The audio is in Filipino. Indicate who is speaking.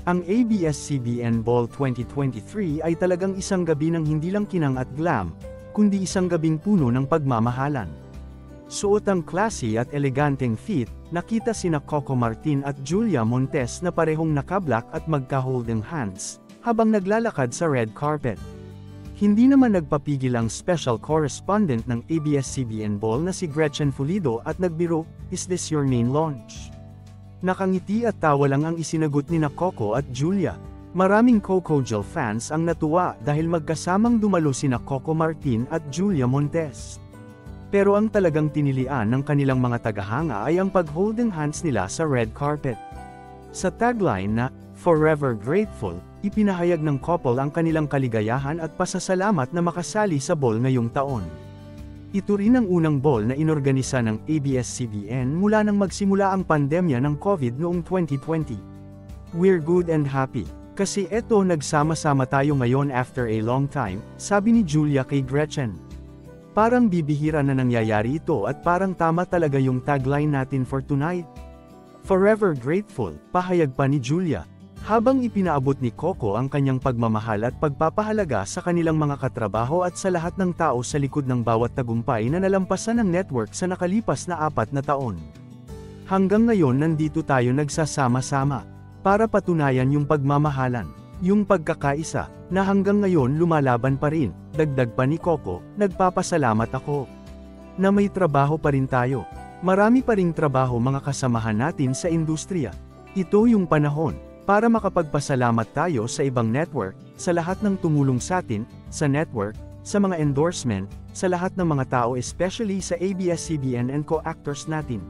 Speaker 1: Ang ABS-CBN Ball 2023 ay talagang isang gabi ng hindi lang kinang at glam, kundi isang gabing puno ng pagmamahalan. Suot ang classy at eleganteng fit, nakita sina Coco Martin at Julia Montes na parehong naka-black at magka-holding hands, habang naglalakad sa red carpet. Hindi naman nagpapigil ang special correspondent ng ABS-CBN Ball na si Gretchen Pulido at nagbiro, "Is this your main launch?" Nakangiti at tawa lang ang isinagot ni Coco at Julia. Maraming Coco Gel fans ang natuwa dahil magkasamang dumalo sina Coco Martin at Julia Montes. Pero ang talagang tinilian ng kanilang mga tagahanga ay ang pag-holding hands nila sa red carpet. Sa tagline na, "Forever Grateful", ipinahayag ng couple ang kanilang kaligayahan at pasasalamat na makasali sa ball ngayong taon. Ito rin ang unang ball na inorganisa ng ABS-CBN mula nang magsimula ang pandemya ng COVID noong 2020. "We're good and happy. Kasi eto nagsama-sama tayo ngayon after a long time," sabi ni Julia kay Gretchen. "Parang bibihira na nangyayari ito at parang tama talaga yung tagline natin for tonight. Forever Grateful," pahayag pa ni Julia. Habang ipinaabot ni Coco ang kanyang pagmamahal at pagpapahalaga sa kanilang mga katrabaho at sa lahat ng tao sa likod ng bawat tagumpay na nalampasan ng network sa nakalipas na 4 na taon. Hanggang ngayon nandito tayo nagsasama-sama, para patunayan yung pagmamahalan, yung pagkakaisa, na hanggang ngayon lumalaban pa rin, dagdag pa ni Coco, "Nagpapasalamat ako na may trabaho pa rin tayo. Marami pa ring trabaho mga kasamahan natin sa industriya. Ito yung panahon para makapagpasalamat tayo sa ibang network, sa lahat ng tumulong sa atin, sa network, sa mga endorsement, sa lahat ng mga tao especially sa ABS-CBN and co-actors natin."